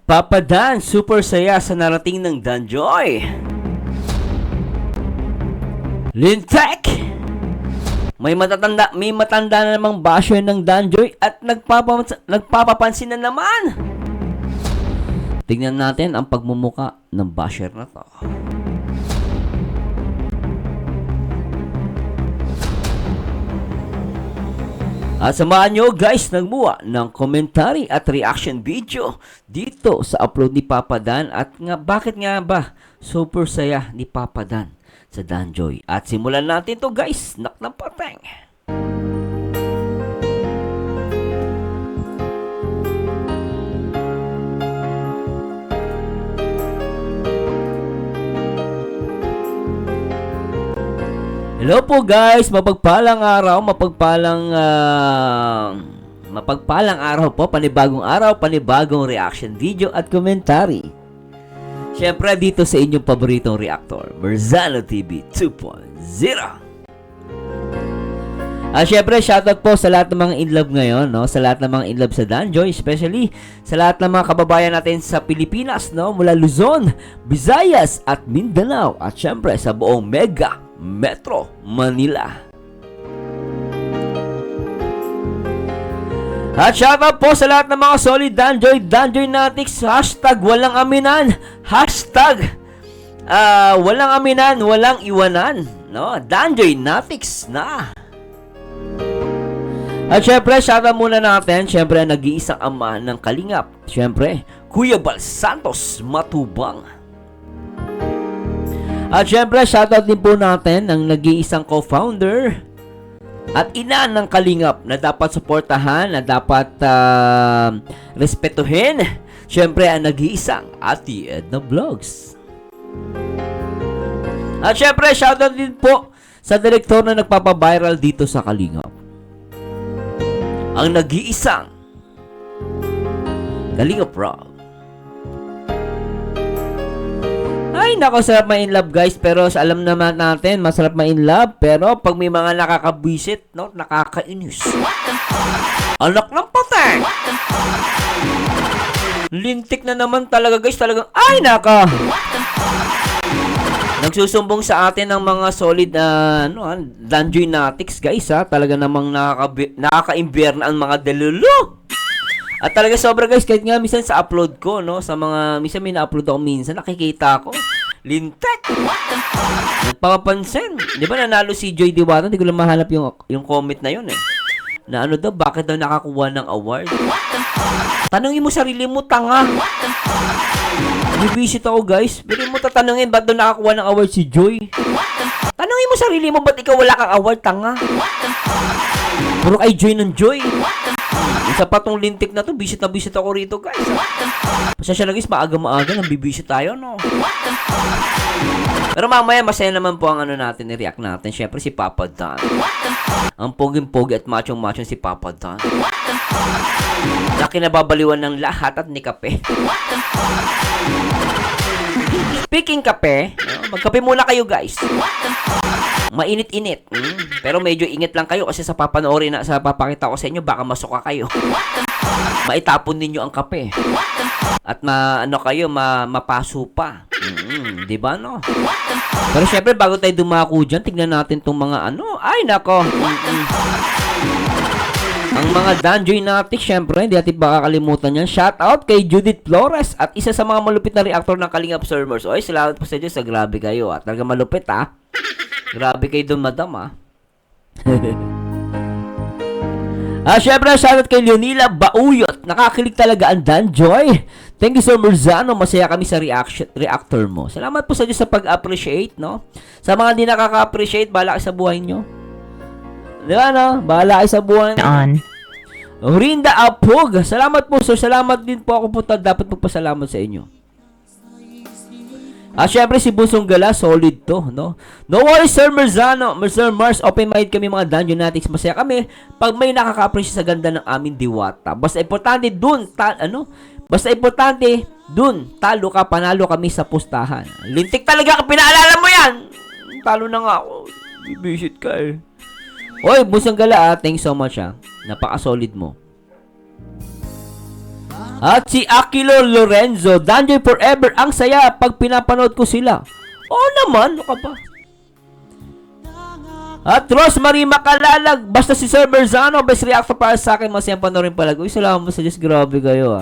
Papa Dan, super saya sa narating ng Danjoy. Lintek! May matanda na namang basher ng Danjoy at nagpapapansin na naman. Tingnan natin ang pagmumuka ng basher na to. At samahan nyo guys nagbuwa ng commentary at reaction video dito sa upload ni Papa Dan. At bakit nga ba super saya ni Papa Dan sa Danjoy? At simulan natin to guys, nak ng pateng. Hello po guys, mapagpalang araw po, panibagong araw, panibagong reaction video at commentary. Siyempre dito sa inyong paboritong reactor, Merzano TV 2.0. Siyempre shoutout po sa lahat ng mga inlove ngayon, no? Sa lahat ng mga inlove sa Danjoy, especially sa lahat ng mga kababayan natin sa Pilipinas, no? Mula Luzon, Visayas at Mindanao at siyempre sa buong Mega Metro Manila. At shoutout po sa lahat ng mga solid Danjoy Natics, hashtag walang aminan, hashtag walang aminan, walang iwanan, no? Danjoy Natics na. At syempre shoutout muna natin, syempre nag-iisang ama ng Kalingap, syempre Kuya Bal Santos Matubang. At syempre, shoutout din po natin ang nag-iisang co-founder at ina ng Kalingap na dapat suportahan, na dapat respetuhin. Syempre, ang nag-iisang Ate Edna Vlogs. At syempre, shoutout din po sa direktor na nagpapaviral dito sa Kalingap. Ang nag-iisang Kalingap Rock. Ay, nako, sarap ma-inlove guys, pero alam naman natin, masarap ma-inlove, pero pag may mga nakakabwisit, no, nakakainis. Anak ng patay! Lintik na naman talaga guys, talagang, ay nako! Nagsusumbong sa atin ng mga solid Danjoy Natics guys, talaga namang nakaka-imbyerna ang mga delulu. At talaga sobra guys, kahit nga minsan sa upload ko, no, sa mga, minsan may na-upload ako minsan, nakikita ko, lintek! Nagpapapansin. Di ba nanalo si Joy Diwata? Hindi ko lang mahanap yung comment na yun eh. Na ano daw, bakit daw nakakuha ng award? Tanungin mo sarili mo, tanga! Bibisit ako guys. Pero mo tatanungin, ba't daw nakakuha ng award si Joy? Tanungin mo sarili mo, ba't ikaw wala kang award, tanga? Puro kay Joy ng Joy. Isa pa tong lintik na to, bisit na bisit ako rito guys. Pasensya na guys, maaga-maaga nang bibisit tayo, no? Pero mamaya masaya naman po ang ano natin, i-react natin. Syempre si Papa Dan. Ang poging-pogi at machong-machong si Papa Dan. Na kinababaliwan ng lahat at ni kape. Speaking kape, magkape muna kayo guys. Mainit-init. Pero medyo init lang kayo kasi sa papanoorin na sa papakita ko sa inyo, baka masuka kayo. Maitapon ninyo ang kape. At mapaso pa. Di ba no? Pero syempre bago tayo dumako dyan, tignan natin tong mga ay nako. Ang mga Danjoy Natics, syempre, hindi natin baka kalimutan yan. Shout out kay Judith Flores at isa sa mga malupit na reactor ng Kalingap Servers. Oy, salamat po sa Diyos, grabe kayo. At talaga malupit Grabe kayo doon, madam syempre, shoutout kay Leonila Bauyot. Nakakilig talaga ang Danjoy. Thank you so much, Merzano. Masaya kami sa reactor mo. Salamat po sa Diyos sa pag-appreciate, no? Sa mga hindi nakaka-appreciate, bahala kayo sa buhay nyo. Di ba, no? Bahala kayo sa buhay nyo. Rinda Apog. Salamat po, sir. Salamat din po ako po. Dapat magpasalamat sa inyo. Syempre si Busong Gala, solid to, no? No worries, Sir Merzano. Sir Mars, open-minded kami mga Danjoy Natics. Masaya kami pag may nakaka-appreciate sa ganda ng aming diwata. Basta importante dun, talo ka, panalo kami sa pustahan. Lintik talaga, pinaalala mo yan! Talo na nga ako. Bibisit ka eh. Oy, Busong Gala, thanks so much Napaka-solid mo. At si Aquilo Lorenzo, Danjoy Forever, ang saya pag pinapanood ko sila. Oo naman, ano ka ba? At Rosemary Makalalag, basta si Sir Berzano, best reactor para sa akin, masayang panoorin pala. Uy, salamat sa Diyos, grabe kayo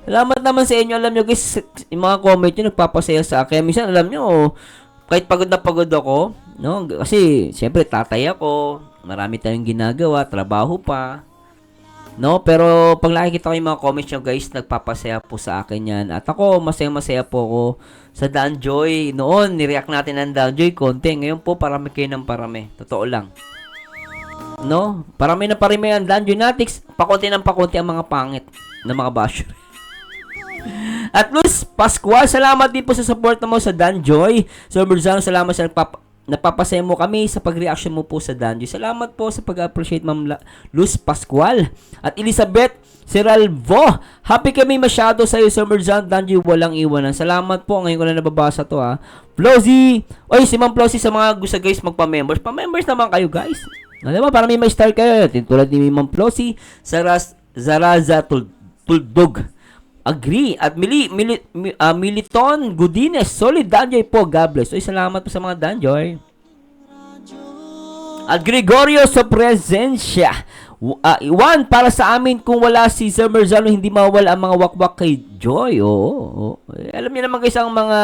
Salamat naman sa inyo, alam nyo guys, yung mga comment nyo nagpapasaya sa akin. Minsan alam nyo, kahit pagod na pagod ako, no? Kasi, siyempre, tatay ako, marami tayong ginagawa, trabaho pa. No, pero pag nakikita ko yung mga comments nyo guys, nagpapasaya po sa akin yan. At ako, masaya-masaya po ako sa Danjoy. Noon, nireact natin ang Danjoy konti. Ngayon po, parami kayo ng parami. Totoo lang. No, parami na parami ang Danjoy Natics. Pakunti ng pakunti ang mga pangit na mga basher. At Luz Pascual, salamat din po sa support mo sa Danjoy. So, Berzano, salamat sa napapasaya mo kami sa pag-reaction mo po sa Danjoy. Salamat po sa pag-appreciate, Ma'am Luz Pascual. At Elizabeth Seralvo, happy kami masyado sa iyo, Sir Berzano. Danjoy, walang iwanan. Salamat po. Ngayon ko na nababasa to Flosy. Oy, si Ma'am Flosy, sa mga gusto guys magpa-members. Pa-members naman kayo guys. Alam mo, para may ma-star kayo. Tulad ni Ma'am Flosy, Zaraza Tuldog. Agree. At Militon Godines, solid Danjoy po. God bless. Oy, salamat po sa mga Danjoy. At Gregorio sa presensya. Iwan, para sa amin, kung wala si Sir Berzano, hindi mawala ang mga wakwak kay Joy. Oo. Alam niyo naman guys, ang mga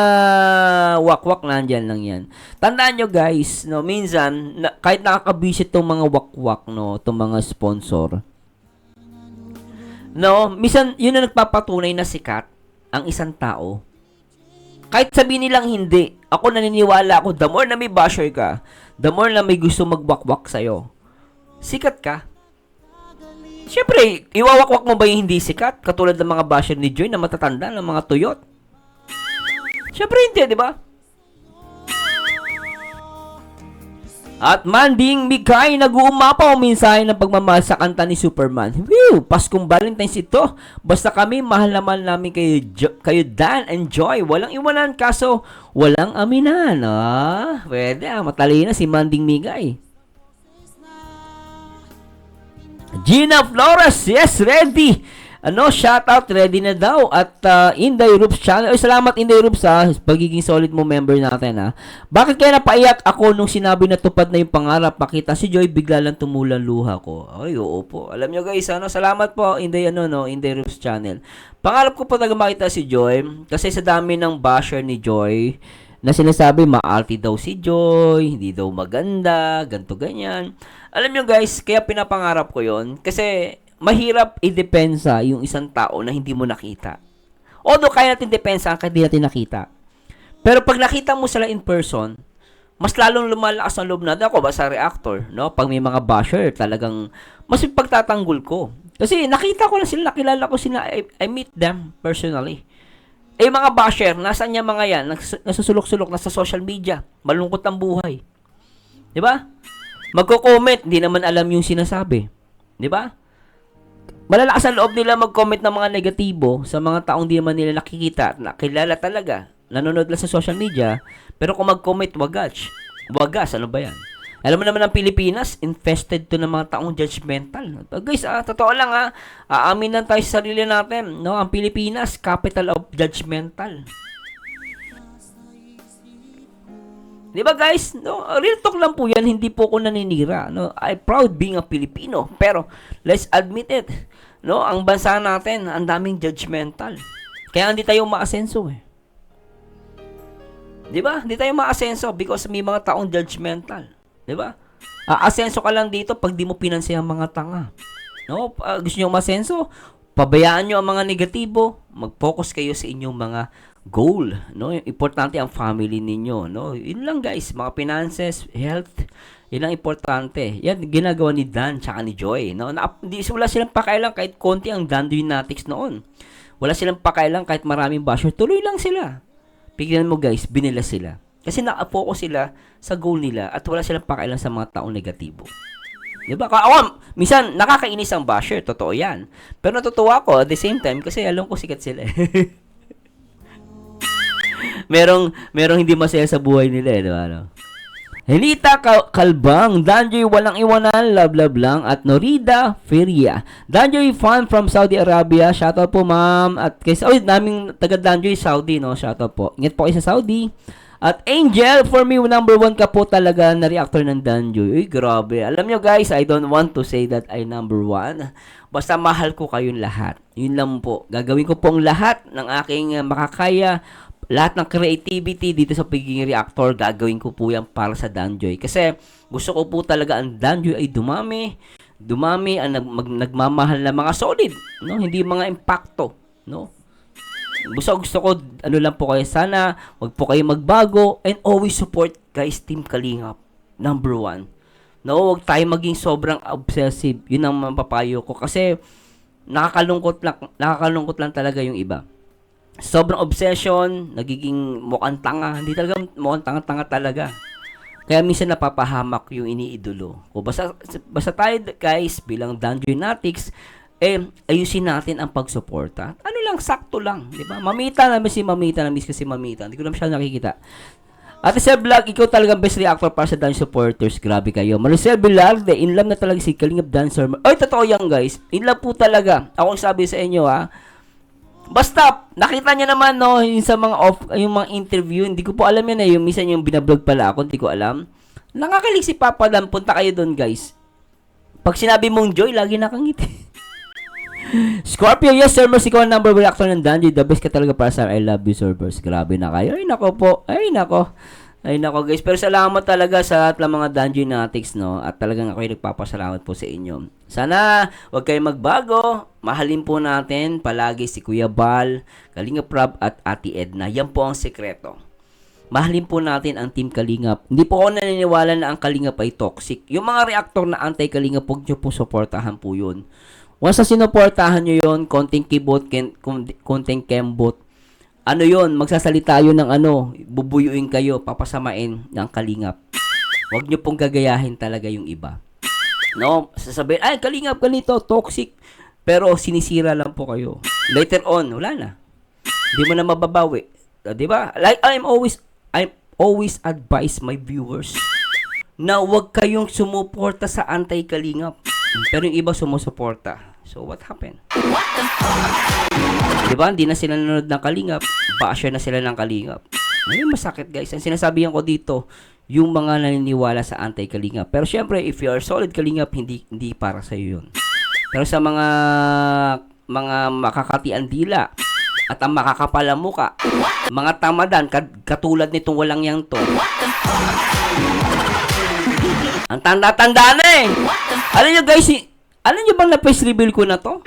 wakwak nandyan lang yan. Tandaan nyo guys, no, minsan, kahit nakakabisit tong mga wakwak, no, tong mga sponsor, no, minsan, yun na nagpapatunay na sikat ang isang tao. Kahit sabihin nilang hindi, ako naniniwala ako, the more na may basher ka, the more na may gusto magwakwak sa'yo, sikat ka. Siyempre, iwawakwak mo ba yung hindi sikat? Katulad ng mga basher ni Joy na matatanda, ng mga tuyot? Siyempre hindi, di ba? At Manding Mikay, nag-uumapaw mensahe ng pagmamahal sa kanta ni Superman. Whew! Paskong Valentine's ito. Basta kami, mahal naman namin kayo Dan and Joy. Walang iwanan, kaso walang aminan. Pwede matalino si Manding Mikay. Gina Flores, yes, ready. Shoutout, ready na daw. At Inday Roops channel. Salamat Inday Roops pagiging solid mo member natin Bakit kaya napaiyak ako nung sinabi na tupad na yung pangarap? Makita si Joy, bigla lang tumulan luha ko. Ay, oo po. Alam nyo guys, salamat po Inday, Inday Roops channel. Pangarap ko pa talaga makita si Joy kasi sa dami ng basher ni Joy na sinasabi maalti daw si Joy, hindi daw maganda, ganto ganyan. Alam nyo guys, kaya pinapangarap ko yon kasi mahirap i-depensa yung isang tao na hindi mo nakita. Although kaya natin depensa kahit hindi natin nakita. Pero pag nakita mo sila in person, mas lalong lumalakas ang loob natin. Ako ba sa reactor, no? Pag may mga basher, talagang mas pagtatanggol ko. Kasi nakita ko na sila, nakilala ko sila, I meet them personally. Mga basher, nasaan niya mga yan? Nasusulok-sulok, nasa social media. Malungkot ang buhay. Di ba? Magko-comment, hindi naman alam yung sinasabi. Di ba? Malalakas ang loob nila mag-comment ng mga negatibo sa mga taong di naman nila nakikita, nakilala talaga, nanonood lang sa social media, pero kung mag-comment, wagas, ano ba yan? Alam mo naman ang Pilipinas, infested to ng mga taong judgmental. Guys, totoo lang aamin lang tayo sa sarili natin, no? Ang Pilipinas, capital of judgmental. Di ba guys? No, real talk lang po yan, hindi po ako naninira. No? I'm proud being a Filipino. Pero, let's admit it. No, ang bansa natin, ang daming judgmental. Kaya hindi tayo maasenso Di ba? Hindi tayo maasenso because may mga taong judgmental. Di ba? Aasenso ka lang dito pag di mo pinansin ang mga tanga. No? Gusto nyo masenso? Pabayaan nyo ang mga negatibo. Mag-focus kayo sa inyong mga goal, no? Importante ang family ninyo, no? Yun lang guys, mga finances, health, yun ang importante. Yan ginagawa ni Dan tsaka ni Joy, no? Wala silang pakailan kahit konti ang Danjoy Natics noon. Wala silang pakailan kahit maraming basher. Tuloy lang sila. Pignan mo guys, binila sila. Kasi naka-focus sila sa goal nila at wala silang pakailan sa mga taong negatibo. Diba? Minsan, nakakainis ang basher. Totoo yan. Pero natutuwa ko at the same time kasi alam ko sikat sila merong hindi masaya sa buhay nila di ba? Helita Kalbang, Danjoy Walang Iwanan, love lang, at Norida Feria. Danjoy fan from Saudi Arabia, shoutout po ma'am. At kay naming taga Danjoy Saudi, no? Shoutout po. Ingat po kayo sa Saudi. At Angel, for me, number 1 ka po talaga na reactor ng Danjoy. Uy, grabe. Alam nyo guys, I don't want to say that I number 1. Basta mahal ko kayong lahat. Yun lang po. Gagawin ko pong lahat ng aking makakaya. Lahat ng creativity dito sa pagiging reactor, gagawin ko po yan para sa Danjoy. Kasi gusto ko po talaga ang Danjoy ay dumami, ang nagmamahal na mga solid, no? Hindi mga impacto, no? Gusto ko, ano lang po kayo, sana wag po kayo magbago and always support guys, Team Kalingap, number 1. No, wag tayo maging sobrang obsessive. Yun ang mapapayo ko kasi nakakalungkot lang talaga yung iba. Sobrang obsession, nagiging mukhang tanga. Hindi talaga mukhang tanga talaga. Kaya minsan napapahamak yung iniidolo. O basta tayo guys, bilang Danjoy Natics, ayusin natin ang pagsuporta. Ano lang, sakto lang. Di ba? Mamita na si Mamita, na-miss kasi Mamita. Hindi ko naman siya nakikita. Ate Sir Vlog, ikaw talagang best reactor para sa Danjoy supporters. Grabe kayo. Maricel Velarde, in love na talaga si Kalingap Dancer. Ay, totoo yan guys. In love po talaga. Ako sabi sa inyo basta, nakita niya naman, no, yung sa yung mga interview, hindi ko po alam yan yung minsan yung binablog pala ako, hindi ko alam. Nakakilig si Papa Dan, punta kayo doon, guys. Pag sinabi mong Joy, lagi nakangiti. Scorpio, yes, sir, mas ikaw ang number 1 reactor ng Danjoy, the best ka talaga para sa I love you, servers. Grabe na kayo. Ay, nako po. Ay, nako guys. Pero salamat talaga sa lahat ng mga Danjoy Natics, no? At talagang ako'y nagpapasalamat po sa inyo. Sana, wag kayong magbago. Mahalin po natin palagi si Kuya Bal, Kalingap Rob, at Ate Edna. Yan po ang sekreto. Mahalin po natin ang Team Kalingap. Hindi po ako naniniwala na ang Kalingap ay toxic. Yung mga reactor na anti-Kalingap, huwag nyo po supportahan po yun. Once na sinuportahan nyo yun, konting keyboard, konting kembot, ano yun, magsasalita yun ng bubuyuin kayo, papasamain ng Kalingap. Huwag nyo pong gagayahin talaga yung iba. No, sasabihin, ay, Kalingap, ganito, toxic. Pero sinisira lang po kayo. Later on, wala na. Hindi mo na mababawi. Diba? Like, I'm always advise my viewers na huwag kayong sumuporta sa anti-Kalingap. Pero yung iba sumusuporta. So, what happened? Diba? Hindi na sila nanonood ng Kalingap. Basher na sila ng Kalingap. Ngayon, masakit guys. Ang sinasabihan ko dito, yung mga naniniwala sa anti-Kalingap. Pero syempre, if you are solid Kalingap, hindi para sa iyo yun. Pero sa mga makakatian dila at ang makakapala muka, mga tamadan, katulad nitong walang yang to, ang tanda-tanda na eh. Alam nyo guys, alam nyo bang na-face reveal ko na to?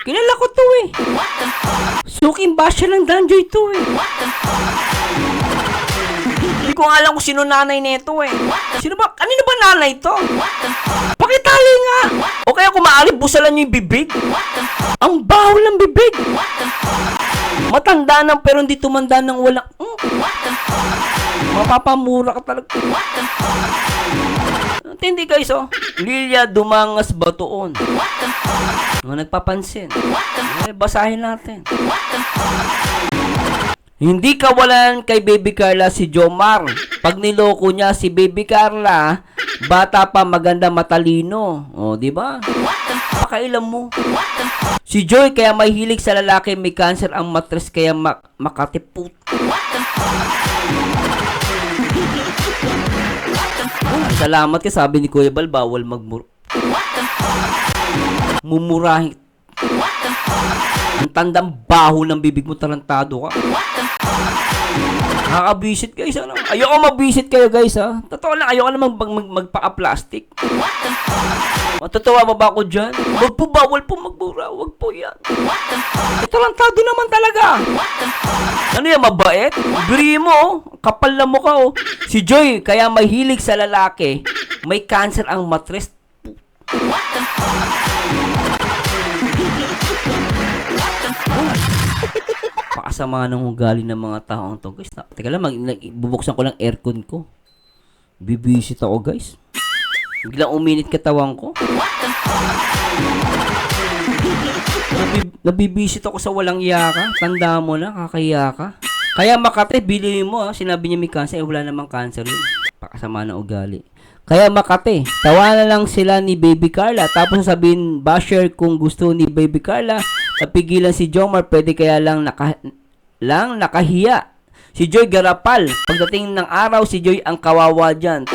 Kilala ko to eh. Suking basya ng Danjoy to eh. Hindi ko alam kung sino nanay nito eh. Kanino ba nanay to? Pakitali nga. O kaya kung maaari, busalan nyo yung bibig. Ang baho ng bibig. Matanda nang pero hindi tumanda ng walang... Mapapamura ka talaga. Hindi guys, Lilia Dumangas Batuon. Mga nagpapansin. Basahin natin. Hindi kawalan kay Baby Carla si Jomar. Pag niloko niya si Baby Carla, bata pa, maganda, matalino. O, di ba? Pakailan mo. Si Joy kaya may hilig sa lalaki, may cancer ang matres kaya makatiput. Salamat ka, sabi ni Kuya Bal, bawal mumurahin. Ang tandang baho ng bibig mo, tarantado ka. Nakaka-visit guys, Ayoko mag-visit kayo guys, Totoo lang, ayoko naman magpaka-plastic. Matutuwa mo ba ako dyan? Wag po, bawal po magmura. Wag po yan. Tarantado naman talaga. Ano yan, mabait? Biri mo, kapal na mukha, Si Joy, kaya may hilig sa lalaki, may cancer ang matres. Pakasama ng ugali ng mga taong to, guys. Teka lang, bubuksan ko lang aircon ko. Bibisit ako, guys. Biglang uminit katawan ko. Nabibisit ako sa walang yaka. Tanda mo na, kakaya ka. Kaya Makate, bilhin mo Sinabi niya may cancer, wala namang cancer yun. Pakasama ng ugali. Kaya Makati, tawanan lang sila ni Baby Carla. Tapos sabihin, basher kung gusto ni Baby Carla, napigilan si Jomar, pwede kaya lang nakahiya. Si Joy Garapal, pagdating ng araw, si Joy ang kawawa dyan.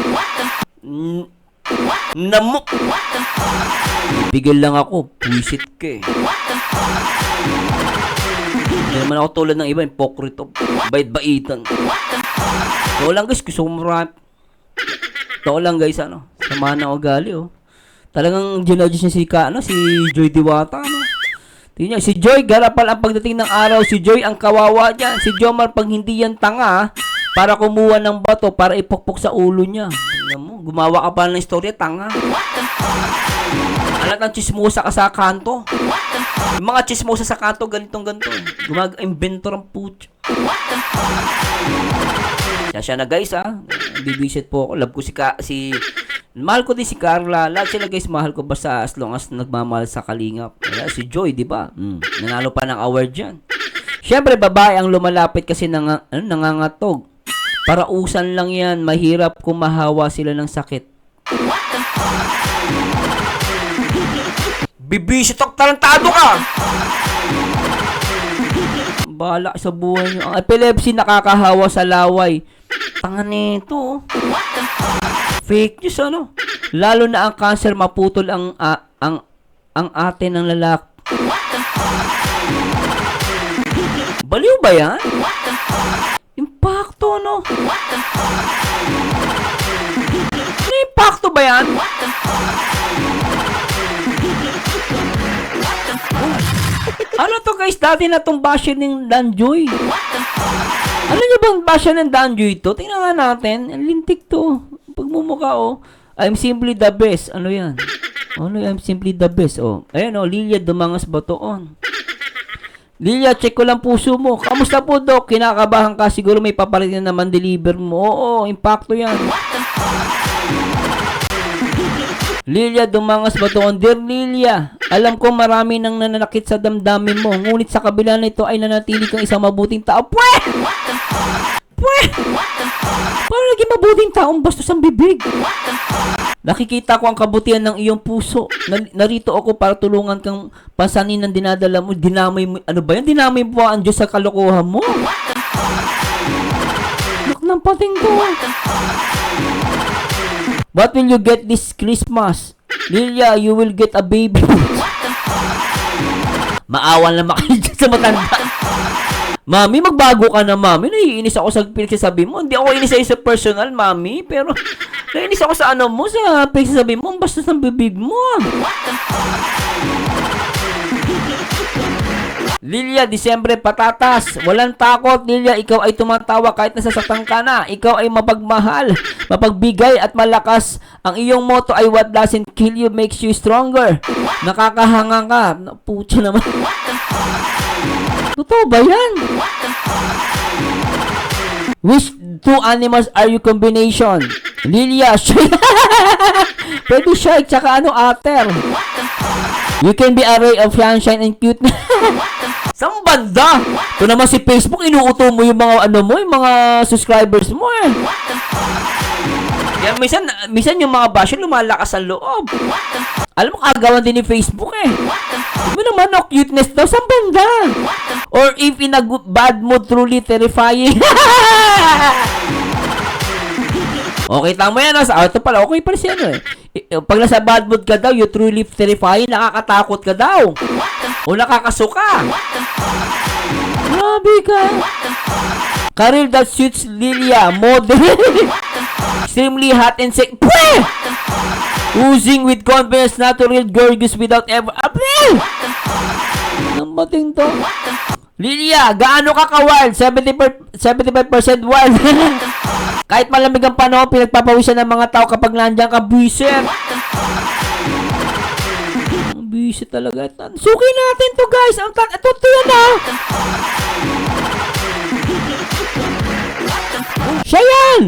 Bigil lang ako, puwisit ka eh. Hindi naman ako tulad ng iba, hipokrito, bait-baitan. Ito lang guys, gusto ko marami. Ito lang guys, sama na ugali Talagang ginadjust niya si Joy Diwata, Tingnan, si Joy Garapal ang pagdating ng araw, si Joy ang kawawa dyan. Si Jomar pag hindi yan tanga, para kumuha ng bato, para ipokpok sa ulo niya. Tingnan mo, gumawa ka pa ng istorya, tanga. Alat ng chismosa ka sa kanto. Yung mga chismosa sa kanto, ganitong-ganito. Gumag-inventor ang putyo. Siya na guys, bibisit po ako. Love ko mahal ko din si Carla. Lahat sila guys, mahal ko basta as long as nagmamahal sa kalingap. Si Joy, di ba? Nanalo pa ng award yan. Siyempre, babae ang lumalapit kasi nangangatog. Parausan lang yan. Mahirap kung mahawa sila ng sakit. Bibisit ako, tarantado ka! Bahala sa buhay nyo. Ang epilepsy nakakahawa sa laway. Tanga nito. Fake news Lalo na ang cancer, maputol ang ate ng lalaki. Baliw ba yan? Impacto May impacto ba yan? Ano to guys? Dati na tong basher ng Danjoy. Ano nyo bang basher ng Danjoy to? Tingnan nga natin. Lintik to. Pagmumukha I'm simply the best. Ano yan? I'm simply the best. Ayan Lilia Dumangas Batoon. Lilia, check ko lang puso mo. Kamusta po, Doc? Kinakabahan ka. Siguro may paparating na naman deliver mo. Oo, impacto yan. Lilia Dumangas Batoon. Dear Lilia, alam ko marami nang nananakit sa damdamin mo. Ngunit sa kabila nito ay nanatili kang isang mabuting tao. Paano naging mabuting taong bastos ang bibig? Nakikita ko ang kabutihan ng iyong puso. Narito ako para tulungan kang pasanin ng dinadala mo. Dinamay mo. Ano ba yan? Dinamay mo ang Diyos sa kalokohan mo. Nak ng pating to. What will you get this Christmas? Lilia, you will get a baby. Maawan lang makaligyan sa matanda. Mami, magbago ka na, Mami. Naiinis ako sa pinagsasabi mo. Hindi ako inis sa personal, Mami. Pero, naiinis ako sa sa pinagsasabi mo. Ang bastos ng bibig mo. Lilia, Disyembre, patatas. Walang takot, Lilia. Ikaw ay tumatawa kahit nasasaktan ka na. Ikaw ay mapagmahal, mapagbigay at malakas. Ang iyong motto ay what doesn't kill you makes you stronger. Nakakahanga ka. Pucha naman. Totoo ba yan? Which two animals are you combination? Lilia, Shrike. Pwede Shrike, tsaka otter. You can be a ray of sunshine and cute. Saan banda? Ito naman si Facebook, inuuto mo yung mga yung mga subscribers mo Yan, minsan yung mga basher lumalakas ang loob. Alam mo, kagawan din ni Facebook Sabi naman, cuteness daw, saan banda? Or if in a bad mood, truly terrifying. Okay, tama yan. Ito pala, okay pala siya Pag nasa bad mood ka daw, you truly terrifying, nakakatakot ka daw. O nakakasuka. Grabe ka. Career that suits Lilia, model. Extremely hot and sick. Oozing with confidence, natural, gorgeous without ever... Ang bating to. Lilia, gaano ka ka-wild? 75% wild. Kahit malamig ang panahon, pinagpapawisan ng mga tao kapag nandiyan ka, buisit. Buisit talaga. Suki natin to guys. Ito yan Siya yan!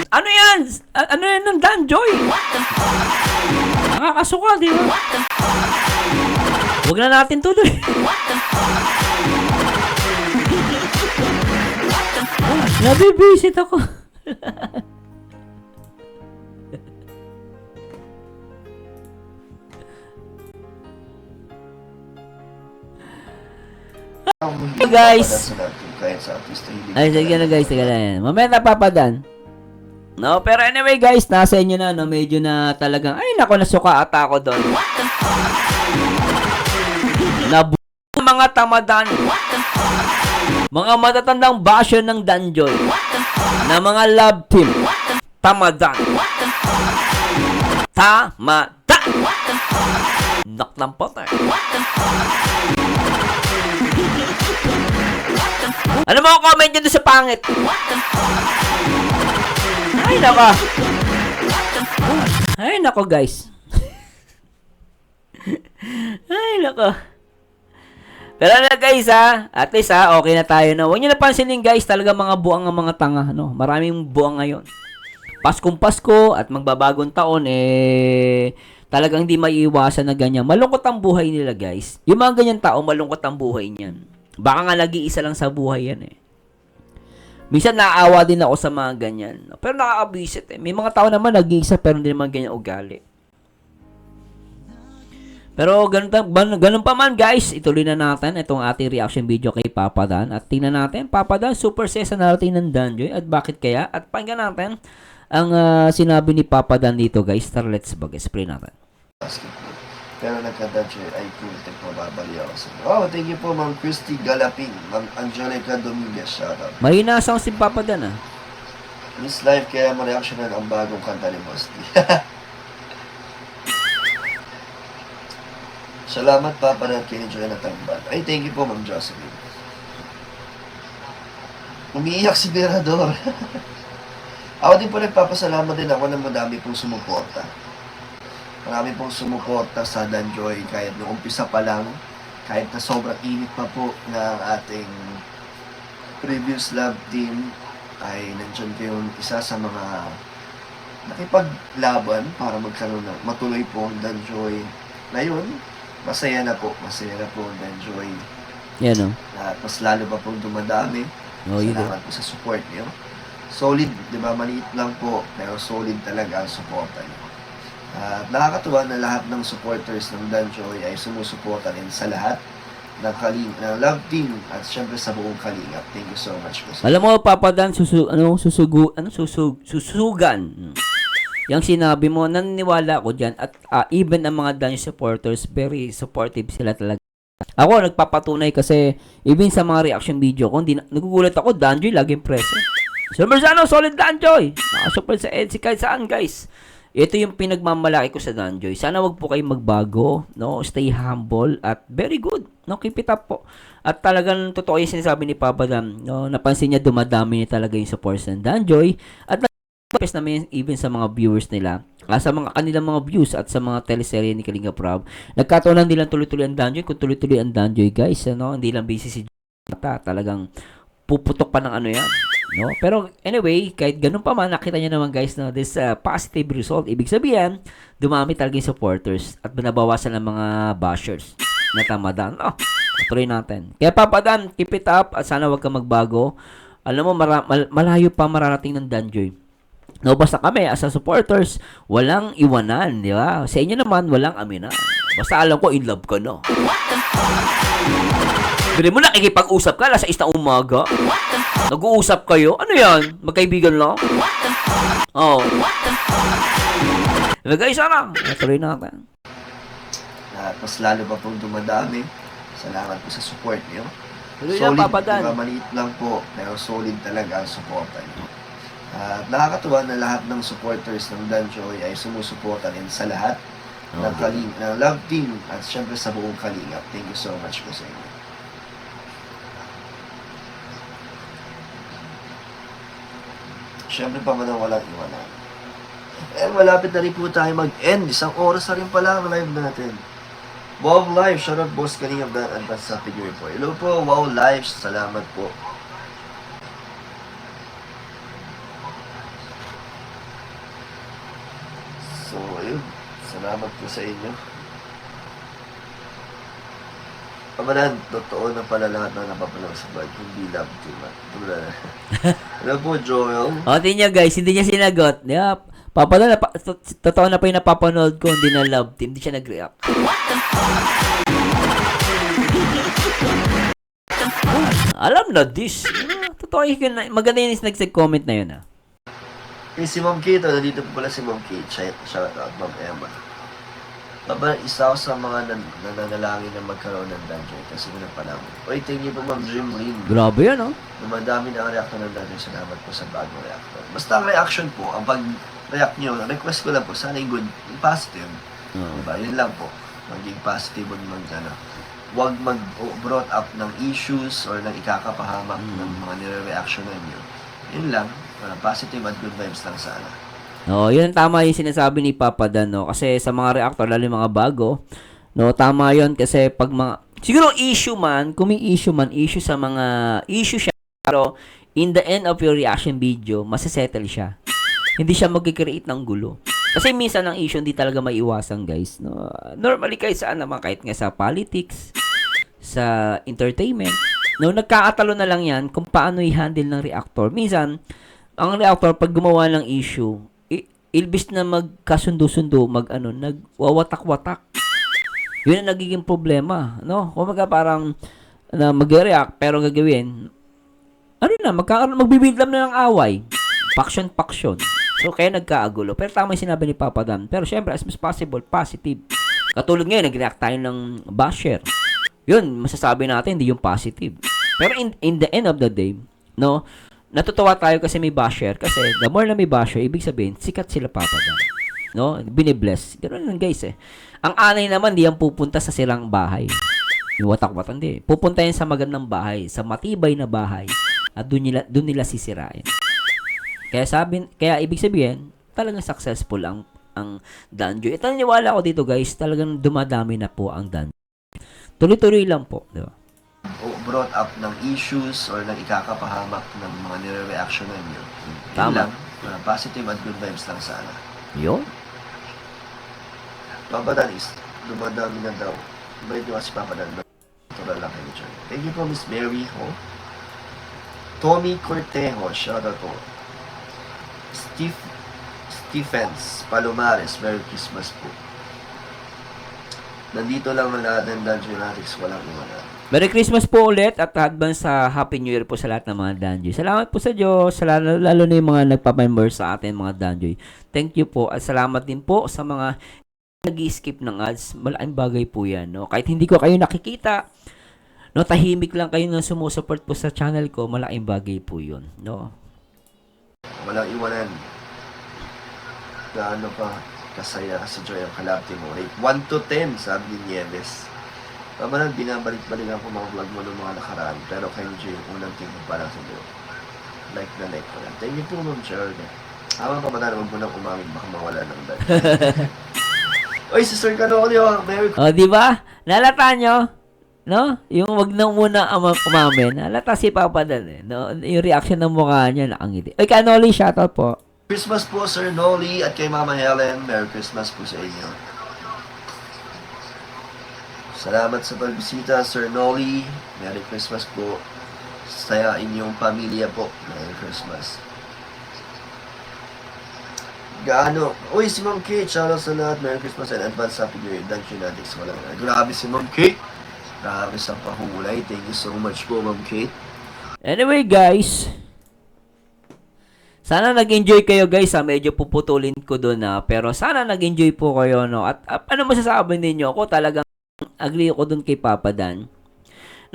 Ano yan? Ano yan ng Danjoy? Nakakasuka, di ba? Huwag na natin tuloy. Nabibisit ako. Guys. Ay, sige na guys, sige na yan. Mamaya na papadan. No, pero anyway guys, nasa inyo na, no? Medyo na talagang, ay nako, nasuka ata ako doon. Mga tamadan. Mga matatandang basyo ng Danjoy. Na mga love team. Tamadan. Tamadan. Knock ng potter. Ano mo comment nyo doon sa pangit? Ay, nako. Ay, nako, guys. Ay, nako. Pero na guys ha, at least ha, okay na tayo na. Huwag nyo napansinin guys, talaga mga buang ang mga tanga, no? Maraming buang ngayon. Paskong Pasko at magbabagong taon, talagang hindi maiiwasan na ganyan. Malungkot ang buhay nila guys. Yung mga ganyan tao, malungkot ang buhay niyan. Baka nga nag-iisa lang sa buhay yan Minsan naaawa din ako sa mga ganyan. Pero nakakabisit May mga tao naman nag-iisa pero hindi naman ganyan ugali. Pero ganun pa man guys, ituloy na natin itong ating reaction video kay Papa Dan. At tingnan natin, Papa Dan, super sa narating ng Danjoy. At bakit kaya? At pakinggan natin ang sinabi ni Papa Dan dito guys. Tara, let's explain natin. Pero nagka-Danjoy ay pulitin po, babali ako sa inyo. Oh, thank you po Ma'am Christy Galaping, Ma'am Angelica Dominguez, shoutout. Mahina sa si Papa Dan Miss Live, kaya ma-reactionan ang bagong kanta ni Mosti. Salamat Papa na kinenjoy na tambal. Ay, thank you po Ma'am Jocelyn. Umiiyak si Berador. Ako din po nagpapasalamat din ako na madami pong sumuporta. Marami pong sumuporta sa Danjoy kahit noong umpisa pa lang, kahit na sobrang init pa po ng ating previous love team, ay nandiyan kayong isa sa mga nakipaglaban para magkaroon ng matuloy po ang Danjoy. Ngayon, masaya na po ang Danjoy. Yan At mas lalo pa pong dumadami. Salamat po sa support niyo. Solid, di ba? Maliit lang po, pero solid talaga ang suporta niyo. At nakakatuwa na lahat ng supporters ng Danjoy ay sumusuporta rin sa lahat ng love team at syempre sa buong Kalingap. Thank you so much po. Alam mo, Papa Dan, susugan. Yung sinabi mo, naniniwala ako dyan. At even ang mga Danjoy supporters, very supportive sila talaga. Ako, nagpapatunay kasi even sa mga reaction video ko, nagugulat ako, Danjoy laging present. Sir Merzano, solid Danjoy. Nakasupport sa EDC kahit saan, guys. Ito yung pinagmamalaki ko sa Danjoy. Sana wag po kayong magbago, no? Stay humble at very good, no? Keep it up po. At talagang totoo yung sinasabi ni Papa Dan, no? Napansin niya dumadami niya talaga yung support ng Danjoy at nag-press namin even sa mga viewers nila. Sa mga kanilang mga views at sa mga teleserye ni Kalinga Prab. Nagkataon lang nilang tuloy-tuloy ang Danjoy. Kung tuloy-tuloy ang Danjoy, guys, no? Hindi lang busy si Jota. Talagang puputok pa ng ano yan. No? Pero anyway, kahit ganun pa man, nakita nyo naman guys, no, this positive result. Ibig sabihin, dumami talaga yung supporters at binabawasan ng mga bashers na tamadan. No, tuloy natin. Kaya Papa Dan, keep it up at sana wag kang magbago. Alam mo, malayo pa mararating ng Danjoy. No, basta kami as a supporters, walang iwanan, di ba? Sa inyo naman, walang aminan. Basta alam ko, in love ka no. Bili mo, nakikipag-usap ka, alas 6 ng umaga. Nag-uusap kayo? Ano yan? Magkaibigan lang? Oo. Guys, sana. Natuloy natin. At mas lalo pa pong dumadami. Salamat po sa support niyo. Solid, Papa Dan. Diba, maliit lang po, pero solid talaga ang suporta niyo. At nakakatuwa na lahat ng supporters ng Danjoy ay sumusuporta rin sa lahat ng love team at syempre sa buong Kalingap. Thank you so much po sa inyo. Siyempre pa man ang walang iwanan. Malapit na rin po tayo mag-end. Isang oras na rin pala ang live natin. Wow Live, shoutout boss kanina ba advance sa figure po. Hello po, Wow Live, salamat po. So, ayun. Salamat po sa inyo. Kamalan, totoo na pala lahat na napapanood sa vlog, hindi love team. Tulad na. Ano po, Joel? O, tingnan nyo guys, hindi niya sinagot. Yeah, totoo na pa yung napapanood ko, hindi na love team, hindi siya nag-react. Alam na this. Totoo yun. Maganda yun yung nag-comment na yun. Si Ma'am Kate, nandito po pala si Ma'am Kate. Shout out, Ma'am Emma. Baba, isa ako sa mga nananalangin na magkaroon ng dungeon kasi muna pa lang. Oy, thank you po Ma'am Dream Lynn. Grabe yan, oh. Dumadami na ang reactor ng dungeon. Salamat po sa bagong reactor. Basta ang reaction po, ang pag-react nyo, request ko lang po, sana yung good, yung positive. Diba? Yun lang po. Maging positive o huwag mag-brought up ng issues or ng ikakapahamak ng mga nire-reaction ninyo. Yun lang. Positive at good vibes lang sana. No, yun tama yung sinasabi ni Papa Dan, no? Kasi sa mga reactor, lalo yung mga bago, no, tama yun kasi pag siguro issue man, kung may issue man, issue sa mga, issue siya, pero in the end of your reaction video, masisettle siya. Hindi siya mag-create ng gulo. Kasi minsan ang issue hindi talaga maiwasan, guys, no? Normally kahit saan naman, kahit nga sa politics, sa entertainment, no, nagkakatalo na lang yan kung paano i-handle ng reactor. Minsan, ang reactor, pag gumawa ng issue, ilbis na magkasundo-sundo, nagwawatak-watak. Yun ang nagiging problema, no? Kung parang na mag-react, pero gagawin, magbibuild lang na ng away. Faction. So, kaya nagkaagulo. Pero tama yung sinabi ni Papa Dan. Pero syempre, as much as possible, positive. Katulad ngayon, nag-react tayo ng basher. Yun, masasabi natin, hindi yung positive. Pero in the end of the day, no, natutuwa tayo kasi may basher. Kasi the more na may basher, ibig sabihin, sikat sila Papa Dan. No? Binibless. Ganoon lang guys eh. Ang anay naman, di yan pupunta sa silang bahay. Yung watak-watak, hindi. Pupunta yan sa magandang bahay, sa matibay na bahay. At doon nila sisirain. Kaya ibig sabihin, talagang successful ang Danjoy. Ito naniwala ko dito guys, talagang dumadami na po ang Danjoy. Tuloy-tuloy lang po, di ba? Brought up ng issues or ng ikakapahamak ng mga nire-reaction ninyo. Yun Tama. lang. Positive at good vibes lang sana. Yun. Papa Dan is, dumadami na daw. Bait nyo kasi Papa Dan. Natural lang kayo dyan. Thank you po Miss Mary Ho. Tommy Cortejo, shout out po. Stephens Palomares, Merry Christmas po. Nandito lang ang lahat ng Dungeon Fanatics, walang iwanan. Merry Christmas po ulit at advance sa Happy New Year po sa lahat ng mga Danjoy. Salamat po sa Diyos, lalo na yung mga nagpapamember sa atin mga Danjoy. Thank you po at salamat din po sa mga nag-skip ng ads. Malaking bagay po yan. No? Kahit hindi ko kayo nakikita, no, tahimik lang kayo na sumusupport po sa channel ko, malaking bagay po yun. No? Walang iwanan. Gaano pa kasaya sa Joy ang kalapti mo. Rate 1 to 10, sabi ni Nieves. Pamanang binabalik-balikan ko mga vlog mo ng mga nakaraan. Pero kayo Joy, yung unang tingin pa lang sa iyo. Like ko lang. Thank you po, Ma'am Charlotte. Habang pamanang naman po nang umamin, baka mawala ng dad. Oy, Sister Canolio, Merry Christmas. O, di ba? Nalata nyo? No? Yung wag na muna umamin. Nalata si Papa Dan eh. No? Yung reaction ng mukha niya, nakangiti. Oy, Canoli, shoutout po. Christmas po, Sir Noli, at kay Mama Helen. Merry Christmas po sa inyo. Salamat sa pagbisita, Sir Noli. Merry Christmas po sa inyong pamilya po. Merry Christmas. Gaano? Uy, si Ma'am Kate. Shoutout sa lahat. Merry Christmas and advance Happy New Year. Dungeon Addicts. Grabe si Ma'am Kate. Grabe sa pahulay. Thank you so much po, Ma'am Kate. Anyway, guys. Sana nag-enjoy kayo, guys. Medyo puputulin ko doon na. Pero sana nag-enjoy po kayo, no? At ano masasabi ninyo? Ako talagang agree ako doon kay Papa Dan.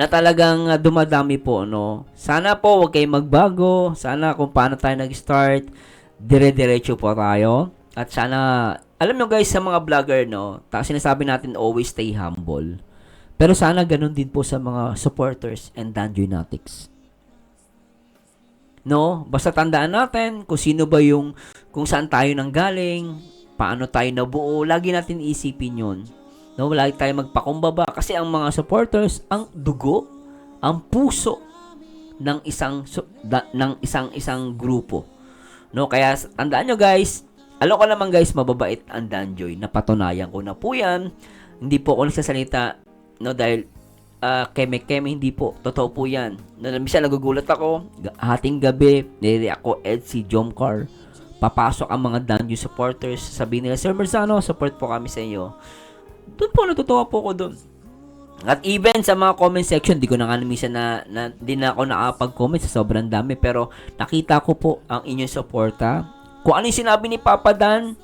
Na talagang dumadami po, no? Sana po huwag kayong magbago. Sana kung paano tayo nag-start, dire-diretso po tayo. At sana, alam nyo guys, sa mga vlogger, no? Sinasabi natin always stay humble. Pero sana ganun din po sa mga supporters and Danjoynatics. No? Basta tandaan natin kung sino ba yung, kung saan tayo nanggaling, paano tayo nabuo, lagi natin isipin yun. No? Lagi tayo magpakumbaba kasi ang mga supporters, ang dugo, ang puso ng isang grupo. No? Kaya tandaan nyo guys, alam ko naman guys, mababait ang Danjoy. Napatunayan ko na po yan. Hindi po ako nagsasalita, no, dahil keme-keme, hindi po. Totoo po yan. Minsan nagugulat ako, hating gabi, nire ako Edsy Jomcar. Papasok ang mga Danjo supporters, sabihin nila, Sir Merzano, support po kami sa inyo. Doon po, natutuwa po ako doon. At even sa mga comment section, di ko na nga minsan di na ako nakapag-comment sa sobrang dami, pero nakita ko po ang inyong suporta. Kung ano yung sinabi ni Papa Dan,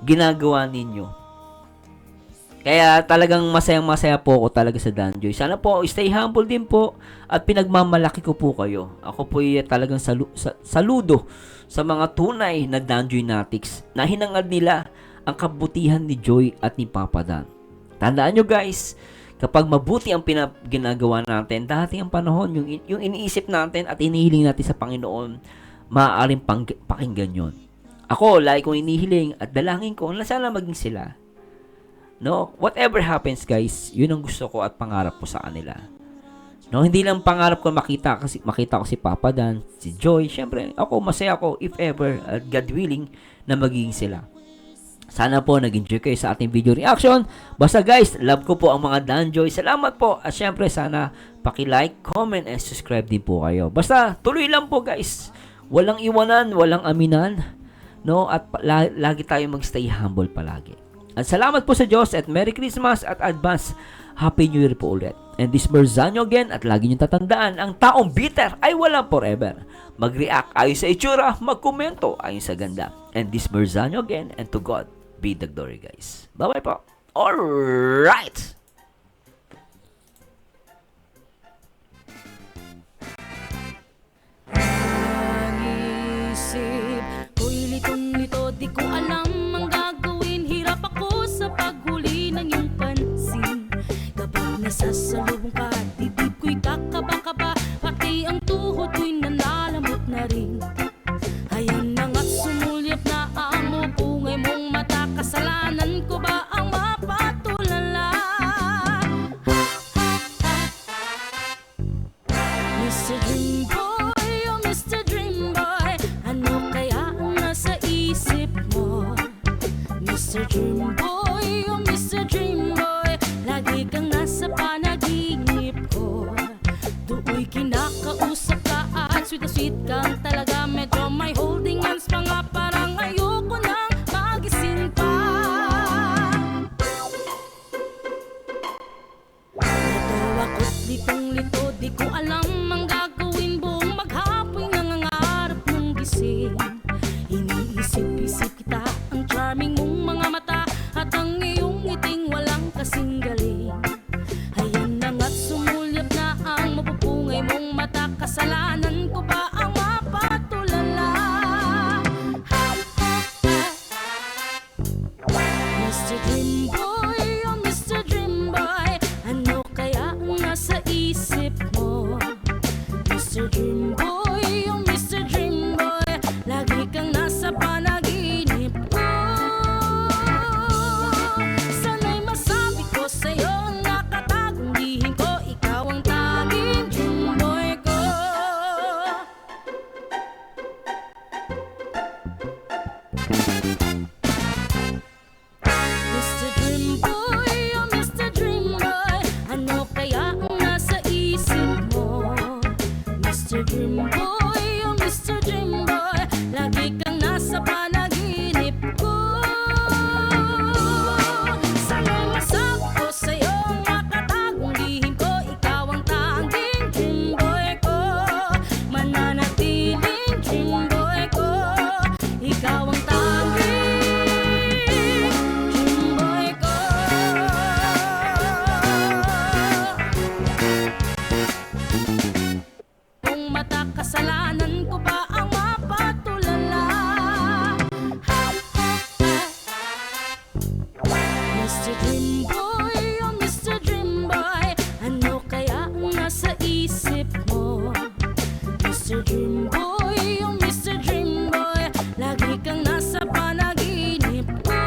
ginagawa ninyo. Kaya talagang masayang-masaya po ako talaga sa Danjoy. Sana po, stay humble din po at pinagmamalaki ko po kayo. Ako po talagang saludo sa mga tunay na Danjoy Natics na hinangad nila ang kabutihan ni Joy at ni Papa Dan. Tandaan nyo guys, kapag mabuti ang ginagawa natin, dati ang panahon, yung iniisip natin at inihiling natin sa Panginoon, maaaring pakinggan yun. Ako, lagi kong inihiling at dalangin ko, sana maging sila. No, whatever happens guys, yun ang gusto ko at pangarap ko sa kanila. No, hindi lang pangarap ko makita ko si Papa Dan, si Joy. Syempre, ako masaya ako if ever, God willing, na magiging sila. Sana po nag-enjoy kayo sa ating video reaction. Basta guys, love ko po ang mga Danjoy. Salamat po at syempre sana paki-like, comment and subscribe din po kayo. Basta tuloy lang po guys. Walang iwanan, walang aminan, no? At lagi tayong mag-stay humble palagi. At salamat po sa Diyos at Merry Christmas at advance Happy New Year po ulit. And this Merzano again at lagi niyong tatandaan, ang taong bitter ay walang forever. Mag-react ayon sa itsura, magkomento ayon sa ganda. And this Merzano again, and to God be the glory guys. Bye-bye po. Alright! Isip ko'y litong-lito, di ko alam ang gagawin. Hirap ako sa paghuli ng iyong pansin. Kapag nasasalubong ka, dibdib ko'y kakaba-kaba, pati ang tuhod ko'y nanalamot na rin. Ayan na nga't sumulyap na ang mupungay mong mata. Kasalanan ko ba ang mapatulala? Mr. Dream Boy, oh Mr. Dream Boy, ano kaya ang nasa isip mo? Mr. Dream Boy, oh Mr. Dream Boy, lagi kang nasa panaginip ko. Do'y kinakausap ka at sweet na sweet kang talaga. Medyo may holding hands pa nga, parang ayoko nang magising pa. Ito ako't litong-lito, di ko alam ang gagawin. Buong maghapon nangangarap ng gising. Iniisip-isip kita, ang charming mong mga mata at ang iyong ngiting walang kasing galing. Ayan na nga't sumulyap na ang mapupungay mong mata. Kasalanan ko ba ang mapatulala? Mr. Dream Boy, oh Mr. Dream Boy, ano kaya ang nasa isip mo? Mr. Dream Boy, oh Mr. Dream Boy, lagi kang nasa panaginip ko. Sana'y masabi ko sa'yo, nakatagong lihim ko, ikaw ang tanging Dream Boy ko. Mr. Dream Boy, oh Mr. Dream Boy, ano kaya ang nasa isip mo? Mr. Dream Boy, oh Mr. Dream Boy, lagi kang nasa panaginip ko. Sana'y masabi ko sa'yo, nakatagong lihim ko, ikaw ang tanging Dream Boy ko. Mananatiling Dream Boy ko, ikaw ang tanging Dream Boy ko. Kung mata, kasalanan ko ba ang mapatulala? Mr. Dream Boy, oh Mr. Dream Boy, ano kaya ang nasa isip mo? Mr. Dream Boy, oh Mr. Dream Boy, lagi kang nasa panaginip ko.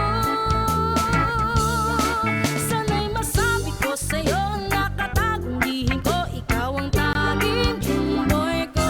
Sana'y masabi ko sa'yo, nakatagong lihim ko, ikaw ang tanging Dream Boy ko.